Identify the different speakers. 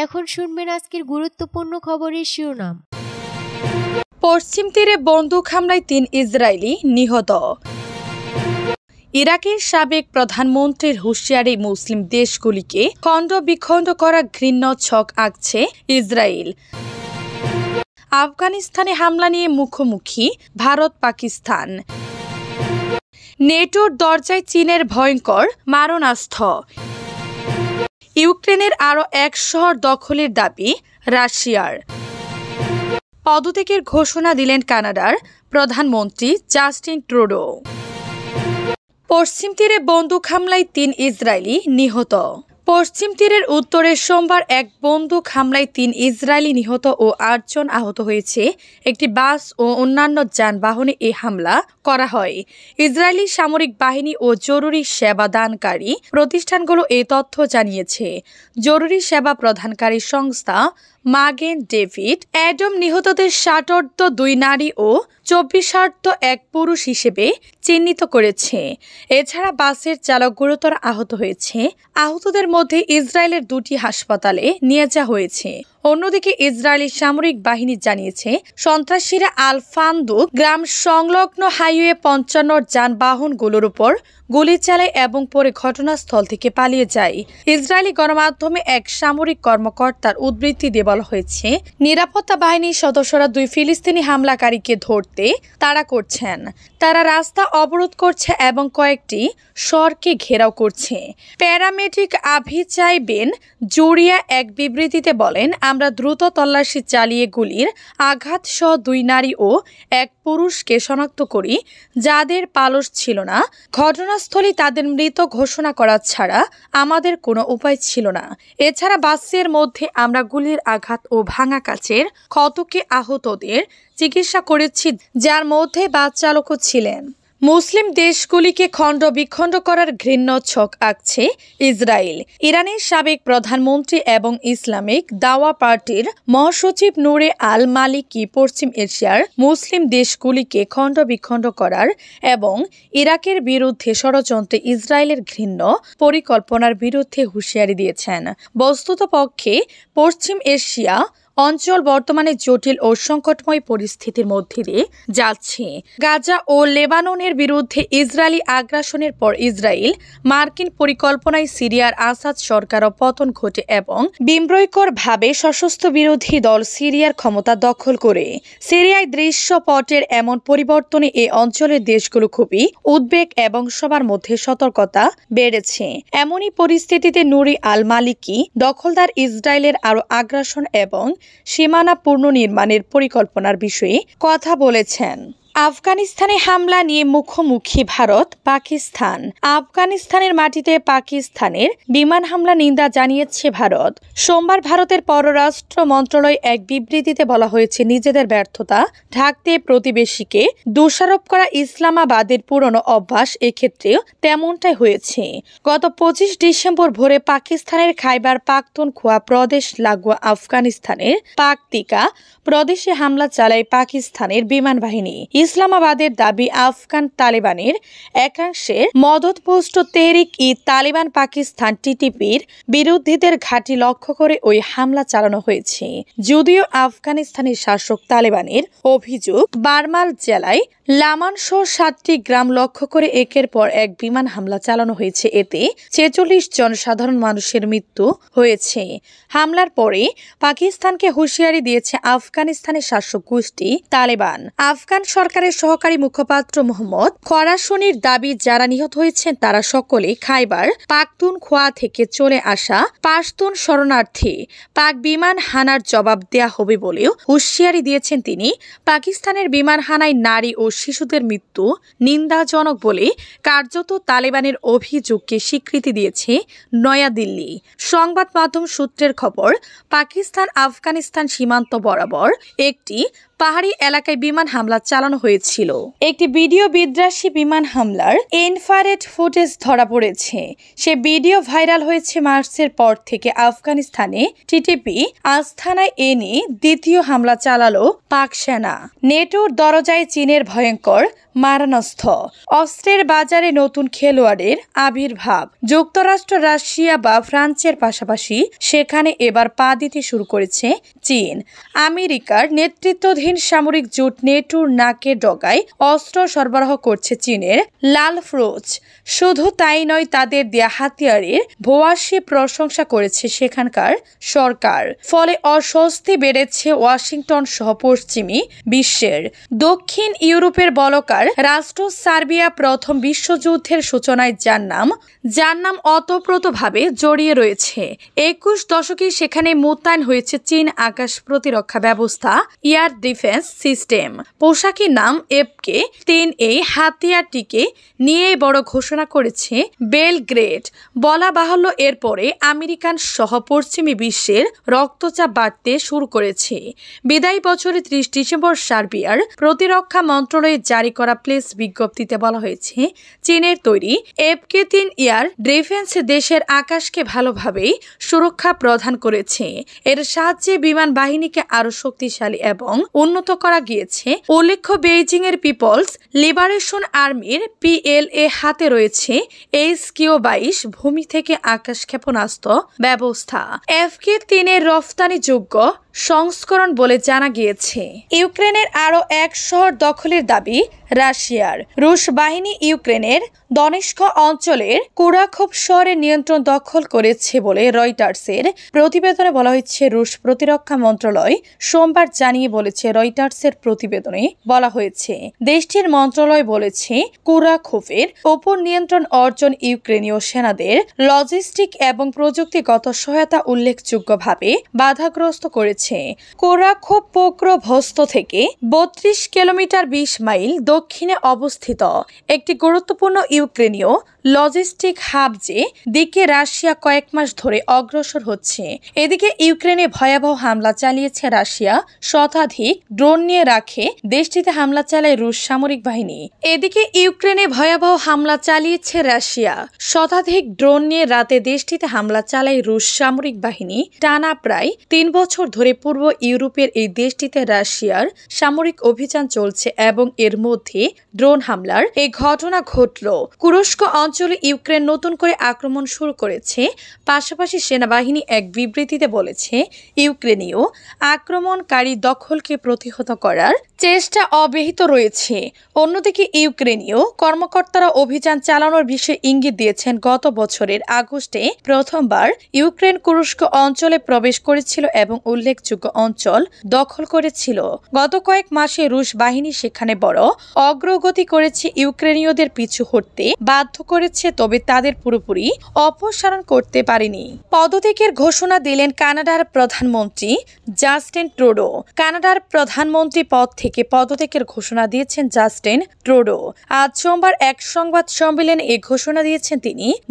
Speaker 1: এখন শুনবেন আজকের গুরুত্বপূর্ণ খবরের শিরোনাম।
Speaker 2: পশ্চিম তীরে বন্দুক হামলায় ৩ ইসরায়েলি নিহত। ইরাকের সাবেক প্রধানমন্ত্রীর হুঁশিয়ারি মুসলিম দেশগুলিকে খণ্ড বিখণ্ড করা ঘৃণ্য ছক আঁকছে ইসরায়েল। আফগানিস্তানে হামলা নিয়ে মুখোমুখি ভারত পাকিস্তান। নেটোর দরজায় চীনের ভয়ঙ্কর মারণাস্ত্র। ইউক্রেনের আরও এক শহর দখলের দাবি রাশিয়ার। পদত্যাগের ঘোষণা দিলেন কানাডার প্রধানমন্ত্রী জাস্টিন ট্রুডো। পশ্চিম তীরে বন্দুক হামলায় ৩ ইসরায়েলি নিহত। পশ্চিম তীরের উত্তরে সোমবার এক বন্দুক হামলায় ৩ ইসরায়েলি নিহত ও ৮ জন আহত হয়েছে। একটি বাস ও অন্যান্য যানবাহনে এই হামলা করা হয়। ইসরায়েলি সামরিক বাহিনী ও জরুরি সেবা দানকারী প্রতিষ্ঠানগুলো এই তথ্য জানিয়েছে। জরুরি সেবা প্রদানকারী সংস্থা মাগেন ডেভিড অ্যাডম নিহতদের ৬০ ২ নারী ও ২৪ এক পুরুষ হিসেবে চিহ্নিত করেছে। এছাড়া বাসের চালক গুরুতর আহত হয়েছে। আহতদের মধ্যে ইসরায়েলের ২টি হাসপাতালে নিয়ে যাওয়া হয়েছে। অন্যদিকে ইসরায়েলি সামরিক বাহিনী জানিয়েছে সন্ত্রাসীরা আল ফান্দুক গ্রাম সংলগ্ন হাইওয়ে ৫৫ যানবাহনগুলোর উপর গুলি চালায় এবং পরে ঘটনাস্থল থেকে পালিয়ে যায়। ইসরায়েলি গণমাধ্যমে এক সামরিক কর্মকর্তার উদ্ধৃতি দিয়ে বলা হয়েছে, নিরাপত্তা বাহিনীর সদস্যরা ২ ফিলিস্তিনি হামলাকারীকে ধরতে তাড়া করছেন। তারা রাস্তা অবরোধ করছে এবং কয়েকটি শহরকে ঘেরাও করছে। প্যারামেডিক আভিচাই বেন জুরিয়া এক বিবৃতিতে বলেন, আমরা দ্রুত তল্লাশি চালিয়ে গুলির আঘাত সহ ২ নারী ও ১ পুরুষকে শনাক্ত করি যাদের পালস ছিল না। ঘটনাস্থলে তাদের মৃত ঘোষণা করা ছাড়া আমাদের কোনো উপায় ছিল না। এছাড়া বাসের মধ্যে আমরা গুলির আঘাত ও ভাঙা কাচের ক্ষতকে আহতদের চিকিৎসা করেছি, যার মধ্যে বাস চালকও ছিলেন। মুসলিম দেশগুলিকে খণ্ড বিখণ্ড করার ঘৃণ্য ছক আঁকছে ইসরায়েল। ইরানের সাবেক প্রধানমন্ত্রী এবং ইসলামিক দাওয়া পার্টির মহাসচিব নূরে আল মালিকি পশ্চিম এশিয়ার মুসলিম দেশগুলিকে খণ্ড বিখণ্ড করার এবং ইরাকের বিরুদ্ধে ষড়যন্ত্রে ইসরায়েলের ঘৃণ্য পরিকল্পনার বিরুদ্ধে হুঁশিয়ারি দিয়েছেন। বস্তুতপক্ষে পশ্চিম এশিয়া অঞ্চল বর্তমানে জটিল ও সংকটময় পরিস্থিতির মধ্যে দিয়ে যাচ্ছে। গাজা ও লেবাননের বিরুদ্ধে ইসরায়েলি আগ্রাসনের পর ইসরায়েল মার্কিন পরিকল্পনায় সিরিয়ার আসাদ সরকারও পতন ঘটে এবং বিব্রয়করভাবে সশস্ত্র বিরোধী দল সিরিয়ার ক্ষমতা দখল করে। সিরিয়ায় দৃশ্যপটের এমন পরিবর্তনে এই অঞ্চলের দেশগুলো খুবই উদ্বেগ এবং সবার মধ্যে সতর্কতা বেড়েছে। এমনই পরিস্থিতিতে নুরি আল মালিকি দখলদার ইসরায়েলের আরও আগ্রাসন এবং সীমানা পুনর্নির্মাণের পরিকল্পনার বিষয়ে কথা বলেছেন। আফগানিস্তানে হামলা নিয়ে মুখোমুখি ভারত পাকিস্তান। আফগানিস্তানের মাটিতে পাকিস্তানের বিমান হামলা নিন্দা জানিয়েছে ভারত। সোমবার ভারতের পররাষ্ট্র মন্ত্রণালয় এক বিবৃতিতে বলা হয়েছে, নিজেদের ব্যর্থতা ঢাকতে প্রতিবেশীকে দোষারোপ করা ইসলামাবাদের পুরনো অভ্যাস, এক্ষেত্রেও তেমনটাই হয়েছে। গত ২৫ ডিসেম্বর ভোরে পাকিস্তানের খাইবার পাখতুনখোয়া প্রদেশ লাগোয়া আফগানিস্তানের পাকতিকা প্রদেশে হামলা চালায় পাকিস্তানের বিমান বাহিনী। ইসলামাবাদের দাবি, আফগান তালেবানের একাংশের মদতপুষ্ট তেহরিক-ই তালিবান পাকিস্তান টিটিপির বিরোধীদের ঘাঁটি লক্ষ্য করে ওই হামলা চালানো হয়েছে। যদিও আফগানিস্তানের শাসক তালেবানের অভিযোগ, বারমাল জেলায় লামান সহ ৭টি গ্রাম লক্ষ্য করে একের পর এক বিমান হামলা চালানো হয়েছে। এতে ৪৬ জন সাধারণ মানুষের মৃত্যু হয়েছে। হামলার পরে পাকিস্তানকে হুঁশিয়ারি দিয়েছে আফগানিস্তানের শাসক গোষ্ঠী তালেবান। আফগান সরকারের সহকারী মুখপাত্র মোহাম্মদ খরাসনির দাবি, যারা নিহত হয়েছেন তারা সকলে খাইবার পাখতুনখোয়া থেকে চলে আসা পাশতুন শরণার্থী। পাক বিমান হানার জবাব দেয়া হবে বলেও হুঁশিয়ারি দিয়েছেন তিনি। পাকিস্তানের বিমান হানায় নারী ও শিশুদের মৃত্যু নিন্দাজনক বলে কার্যত তালেবানের অভিযোগকে স্বীকৃতি দিয়েছে নয়াদিল্লি। সংবাদ মাধ্যম সূত্রের খবর, পাকিস্তান আফগানিস্তান সীমান্ত বরাবর একটি পাহাড়ি এলাকায় বিমান হামলা চালানো হয়েছিল। একটি ভিডিও বিদ্রাসী বিমান হামলার ইনফ্রারেড ফুটেজ ধরা পড়েছে। সে ভিডিও ভাইরাল হয়েছে মার্চের পর থেকে আফগানিস্তানে টিটিপি আস্থানায় এনে দ্বিতীয় হামলা চালালো পাক সেনা। নেটোর দরজায় চীনের ভয়ঙ্কর মারণাস্ত্র। অস্ত্রের বাজারে নতুন খেলোয়াড়ের আবির্ভাব। যুক্তরাষ্ট্র, রাশিয়া বা ফ্রান্সের পাশাপাশি সেখানে এবার পা দিতে শুরু করেছে চীন। আমেরিকার নেতৃত্বাধীন সামরিক জোট নেটোর নাকের ডগায় অস্ত্র সরবরাহ করছে চীনের লাল ফৌজ। শুধু তাই নয়, তাদের দেয়া হাতিয়ারের ভূয়সী প্রশংসা করেছে সেখানকার সরকার। ফলে অস্বস্তি বেড়েছে ওয়াশিংটন সহ পশ্চিমী বিশ্বের। দক্ষিণ ইউরোপের বলকার রাষ্ট্র সার্বিয়া প্রথম বিশ্বযুদ্ধের সূচনায় যার নাম অতপ্রতভাবে জড়িয়ে রয়েছে। 21 দশকে সেখানে মোতায়েন হয়েছে চীন আকাশ প্রতিরক্ষা ব্যবস্থা, এয়ার ডিফেন্স সিস্টেম। পোশাকি নাম FK-3 এই হাতিয়ারটিকে নিয়ে বড় ঘোষণা করেছে বেলগ্রেড। বলা বাহুল্য, এরপরে আমেরিকান সহ পশ্চিমী বিশ্বের রক্তচাপ বাড়তে শুরু করেছে। বিদায়ী বছরের 30 ডিসেম্বর সার্বিয়ার প্রতিরক্ষা মন্ত্রণালয়ে জারি করা প্রেস বিজ্ঞপ্তিতে বলা হয়েছে, চীনের তৈরি FK-3 এয়ার ডিফেন্স দেশের আকাশকে ভালোভাবেই সুরক্ষা প্রদান করেছে। এর সাহায্যে বিমান বাহিনীকে আরও শক্তিশালী এবং উন্নত করা গিয়েছে। উল্লেখ্য, বেইজিং এর পিপলস লিবারেশন আর্মির PLA হাতে রয়েছে HQ-22 ভূমি থেকে আকাশ ক্ষেপণাস্ত্র ব্যবস্থা। FK-3 এর রফতানিযোগ্য সংস্করণ বলে জানা গিয়েছে। ইউক্রেনের আরও এক শহর দখলের দাবি রাশিয়ার। রুশ বাহিনী ইউক্রেনের দনেস্ক অঞ্চলের কুরাখোভ শহরের নিয়ন্ত্রণ দখল করেছে বলে রয়টার্সের প্রতিবেদনে বলা হয়েছে। রুশ প্রতিরক্ষা মন্ত্রণালয় সোমবার জানিয়ে বলেছে, রয়টার্সের প্রতিবেদনে বলা হয়েছে, দেশটির মন্ত্রণালয় বলেছে কুরাখোভের ওপর নিয়ন্ত্রণ অর্জন ইউক্রেনীয় সেনাদের লজিস্টিক এবং প্রযুক্তিগত সহায়তা উল্লেখযোগ্যভাবে বাধাগ্রস্ত করেছে। কুরাখোভ পোক্রোভস্ত থেকে 32 কিলোমিটার 20 মাইল দক্ষিণে অবস্থিত একটি গুরুত্বপূর্ণ ইউক্রেনীয় লজিস্টিক হাব, যে দিকে রাশিয়া কয়েক মাস ধরে অগ্রসর হচ্ছে। এদিকে ইউক্রেনে ভয়াবহ হামলা চালিয়েছে রাশিয়া। শতাধিক ড্রোন নিয়ে রাখে দেশটিতে হামলা চালায় রুশ সামরিক বাহিনী। এদিকে ইউক্রেনে ভয়াবহ হামলা চালিয়েছে রাশিয়া। শতাধিক ড্রোন নিয়ে রাতে দেশটিতে হামলা চালায় রুশ সামরিক বাহিনী। টানা প্রায় 3 বছর ধরে পূর্ব ইউরোপের এই দেশটিতে রাশিয়ার সামরিক অভিযান চলছে এবং এর মধ্যে ড্রোন হামলার এই ঘটনা ঘটল। কুরস্ক অঞ্চলে ইউক্রেন নতুন করে আক্রমণ শুরু করেছে। পাশাপাশি সেনাবাহিনী এক বিবৃতিতে বলেছে, ইউক্রেনীয় আক্রমণকারী দখলকে প্রতিহত করার চেষ্টা অব্যাহত রয়েছে। অন্যদিকে ইউক্রেনীয় কর্মকর্তারা অভিযান চালানোর বিষয়ে ইঙ্গিত দিয়েছেন। গত বছরের আগস্টে প্রথমবার ইউক্রেন কুরস্ক অঞ্চলে প্রবেশ করেছিল এবং উল্লেখযোগ্য অঞ্চল দখল করেছিল। গত কয়েক মাসে রুশ বাহিনী সেখানে বড় অগ্রগতি করেছে, ইউক্রেনীয়দের পিছু হটতে বাধ্য করেছে, তবে তাদের পুরোপুরি অপসারণ করতে পারেনি। পদত্যাগের ঘোষণা দিলেন কানাডার প্রধানমন্ত্রী জাস্টিন ট্রুডো। কানাডার প্রধানমন্ত্রী পদ থেকে পদত্যাগের ঘোষণা দিয়েছেন জাস্টিন ট্রুডো। আজ সোমবার এক সংবাদ সম্মেলনে এ ঘোষণা দিয়েছেন তিনি।